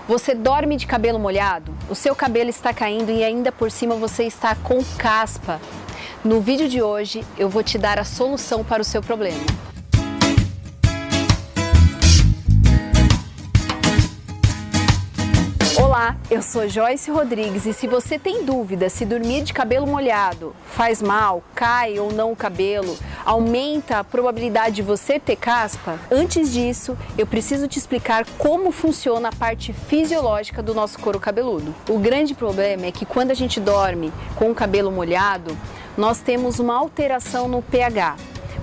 Você dorme de cabelo molhado? O seu cabelo está caindo e ainda por cima você está com caspa? No vídeo de hoje eu vou te dar a solução para o seu problema. Olá, eu sou Joyce Rodrigues e se você tem dúvida se dormir de cabelo molhado faz mal, cai ou não o cabelo, aumenta a probabilidade de você ter caspa, antes disso eu preciso te explicar como funciona a parte fisiológica do nosso couro cabeludo. O grande problema é que quando a gente dorme com o cabelo molhado, nós temos uma alteração no pH.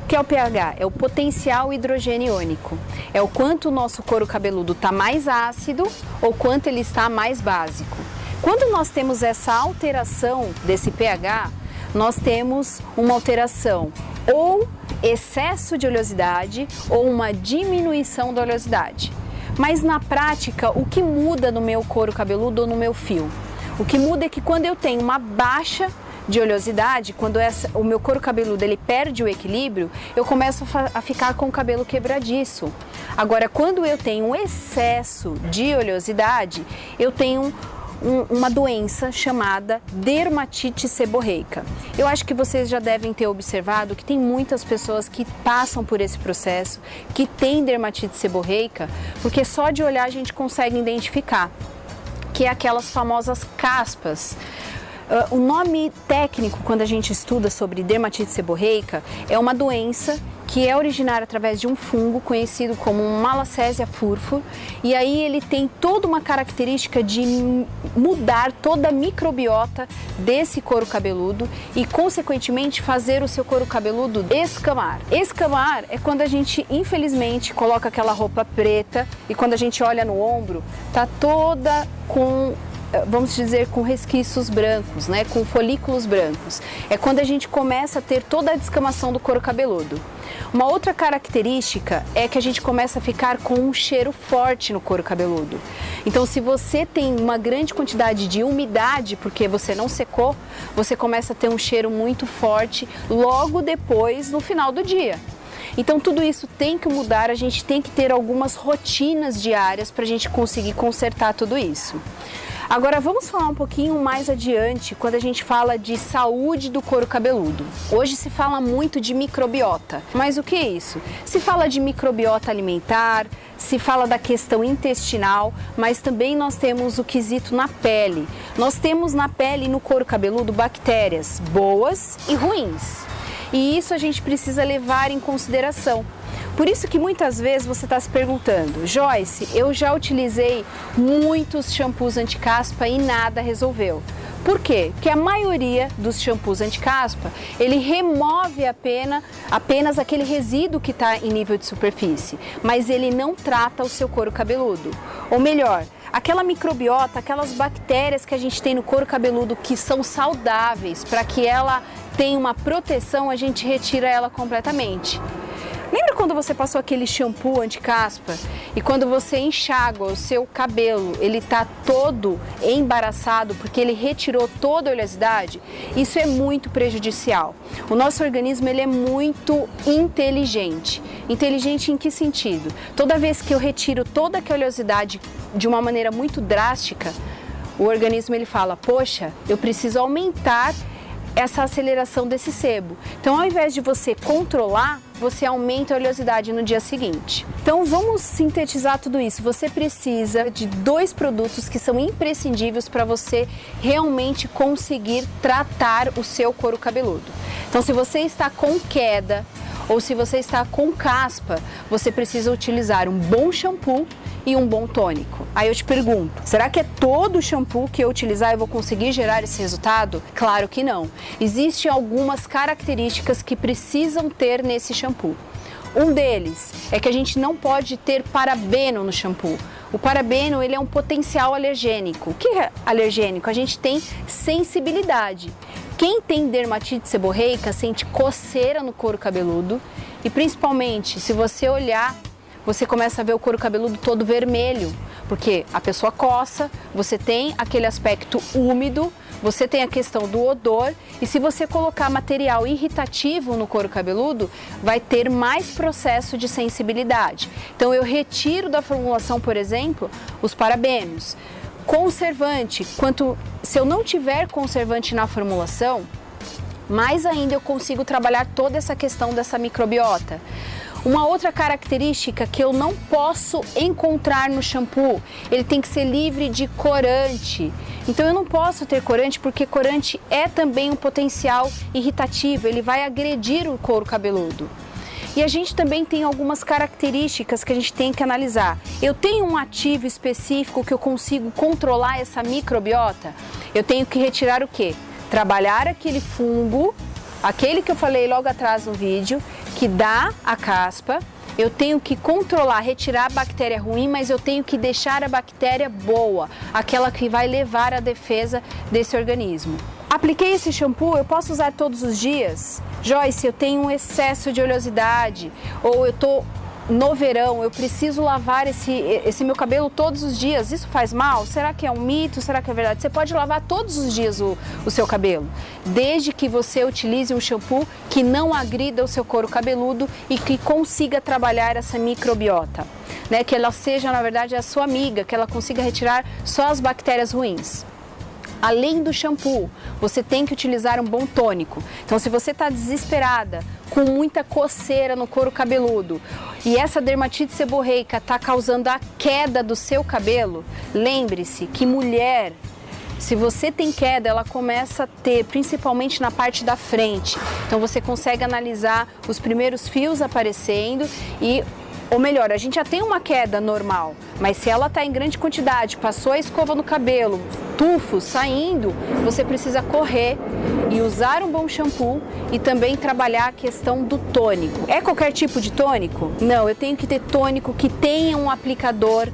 O que é o pH? É o potencial hidrogênio iônico. É o quanto o nosso couro cabeludo está mais ácido ou quanto ele está mais básico. Quando nós temos essa alteração desse pH, nós temos uma alteração ou excesso de oleosidade ou uma diminuição da oleosidade. Mas na prática, o que muda no meu couro cabeludo ou no meu fio? O que muda é que quando eu tenho uma baixa de oleosidade, quando o meu couro cabeludo ele perde o equilíbrio, eu começo a ficar com o cabelo quebradiço. Agora, quando eu tenho um excesso de oleosidade, eu tenho uma doença chamada dermatite seborreica. Eu acho que vocês já devem ter observado que tem muitas pessoas que passam por esse processo, que têm dermatite seborreica, porque só de olhar a gente consegue identificar, que é aquelas famosas caspas. O nome técnico, quando a gente estuda sobre dermatite seborreica, é uma doença que é originária através de um fungo conhecido como Malassezia furfur, e aí ele tem toda uma característica de mudar toda a microbiota desse couro cabeludo e, consequentemente, fazer o seu couro cabeludo escamar. Escamar é quando a gente, infelizmente, coloca aquela roupa preta e quando a gente olha no ombro, tá toda com, vamos dizer, com resquícios brancos, né? Com folículos brancos. É quando a gente começa a ter toda a descamação do couro cabeludo. Uma outra característica é que a gente começa a ficar com um cheiro forte no couro cabeludo. Então, se você tem uma grande quantidade de umidade, porque você não secou, você começa a ter um cheiro muito forte logo depois, no final do dia. Então, tudo isso tem que mudar, a gente tem que ter algumas rotinas diárias para a gente conseguir consertar tudo isso. Agora vamos falar um pouquinho mais adiante quando a gente fala de saúde do couro cabeludo. Hoje se fala muito de microbiota, mas o que é isso? Se fala de microbiota alimentar, se fala da questão intestinal, mas também nós temos o quesito na pele. Nós temos na pele e no couro cabeludo bactérias boas e ruins. E isso a gente precisa levar em consideração. Por isso que muitas vezes você está se perguntando, Joyce, eu já utilizei muitos shampoos anti-caspa e nada resolveu. Por quê? Porque a maioria dos shampoos anti-caspa, ele remove apenas aquele resíduo que está em nível de superfície, mas ele não trata o seu couro cabeludo. Ou melhor, aquela microbiota, aquelas bactérias que a gente tem no couro cabeludo que são saudáveis, para que ela tenha uma proteção, a gente retira ela completamente. Lembra quando você passou aquele shampoo anti-caspa e quando você enxágua o seu cabelo, ele está todo embaraçado porque ele retirou toda a oleosidade? Isso é muito prejudicial. O nosso organismo ele é muito inteligente. Inteligente em que sentido? Toda vez que eu retiro toda aquela oleosidade de uma maneira muito drástica, o organismo ele fala, poxa, eu preciso aumentar essa aceleração desse sebo. Então, ao invés de você controlar, você aumenta a oleosidade no dia seguinte. Então, vamos sintetizar tudo isso. Você precisa de 2 produtos que são imprescindíveis para você realmente conseguir tratar o seu couro cabeludo. Então, se você está com queda ou se você está com caspa, você precisa utilizar um bom shampoo e um bom tônico. Aí eu te pergunto, será que é todo o shampoo que eu utilizar eu vou conseguir gerar esse resultado? Claro que não. Existem algumas características que precisam ter nesse shampoo. Um deles é que a gente não pode ter parabeno no shampoo. O parabeno ele é um potencial alergênico. O que é alergênico? A gente tem sensibilidade. Quem tem dermatite seborreica sente coceira no couro cabeludo e principalmente se você olhar você começa a ver o couro cabeludo todo vermelho, porque a pessoa coça, você tem aquele aspecto úmido, você tem a questão do odor, e se você colocar material irritativo no couro cabeludo, vai ter mais processo de sensibilidade. Então eu retiro da formulação, por exemplo, os parabenos. Conservante, se eu não tiver conservante na formulação, mais ainda eu consigo trabalhar toda essa questão dessa microbiota. Uma outra característica que eu não posso encontrar no shampoo, ele tem que ser livre de corante. Então eu não posso ter corante porque corante é também um potencial irritativo, ele vai agredir o couro cabeludo. E a gente também tem algumas características que a gente tem que analisar. Eu tenho um ativo específico que eu consigo controlar essa microbiota? Eu tenho que retirar o quê? Trabalhar aquele fungo, aquele que eu falei logo atrás no vídeo, que dá a caspa. Eu tenho que controlar, retirar a bactéria ruim, mas eu tenho que deixar a bactéria boa, aquela que vai levar à defesa desse organismo. Apliquei esse shampoo, eu posso usar todos os dias? Joyce, eu tenho um excesso de oleosidade, ou eu tô no verão, eu preciso lavar esse meu cabelo todos os dias, isso faz mal? Será que é um mito? Será que é verdade? Você pode lavar todos os dias o seu cabelo, desde que você utilize um shampoo que não agrida o seu couro cabeludo e que consiga trabalhar essa microbiota, né? Que ela seja, na verdade, a sua amiga, que ela consiga retirar só as bactérias ruins. Além do shampoo, você tem que utilizar um bom tônico. Então, se você está desesperada, com muita coceira no couro cabeludo e essa dermatite seborreica está causando a queda do seu cabelo, lembre-se que mulher, se você tem queda, ela começa a ter, principalmente na parte da frente. Então, você consegue analisar os primeiros fios aparecendo ou melhor, a gente já tem uma queda normal, mas se ela está em grande quantidade, passou a escova no cabelo, tufos saindo, você precisa correr e usar um bom shampoo e também trabalhar a questão do tônico. É qualquer tipo de tônico? Não, eu tenho que ter tônico que tenha um aplicador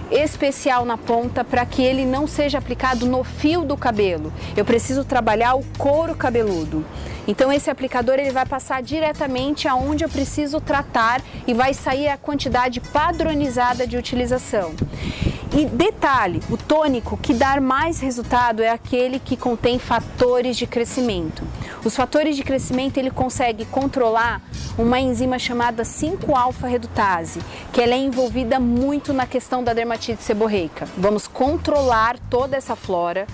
especial na ponta para que ele não seja aplicado no fio do cabelo. Eu preciso trabalhar o couro cabeludo. Então esse aplicador ele vai passar diretamente aonde eu preciso tratar e vai sair a quantidade padronizada de utilização. E detalhe, o tônico que dá mais resultado é aquele que contém fatores de crescimento. Os fatores de crescimento ele consegue controlar uma enzima chamada 5-alfa-redutase, que ela é envolvida muito na questão da dermatite seborreica. Vamos controlar toda essa flora,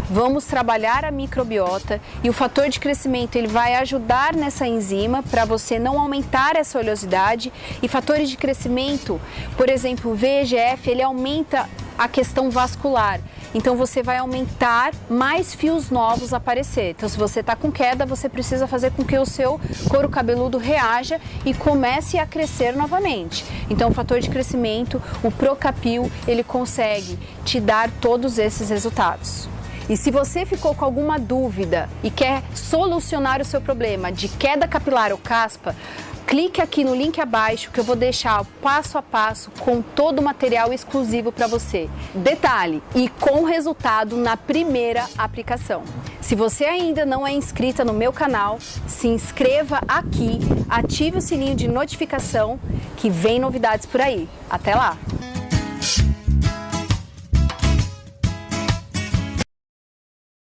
vamos trabalhar a microbiota e o fator de crescimento ele vai ajudar nessa enzima para você não aumentar essa oleosidade. E fatores de crescimento, por exemplo, o VEGF, ele aumenta a questão vascular. Então você vai aumentar mais fios novos aparecer. Então se você está com queda, você precisa fazer com que o seu couro cabeludo reaja e comece a crescer novamente. Então o fator de crescimento, o Procapil, ele consegue te dar todos esses resultados. E se você ficou com alguma dúvida e quer solucionar o seu problema de queda capilar ou caspa, clique aqui no link abaixo que eu vou deixar passo a passo com todo o material exclusivo para você. Detalhe, e com resultado na primeira aplicação. Se você ainda não é inscrita no meu canal, se inscreva aqui, ative o sininho de notificação que vem novidades por aí. Até lá!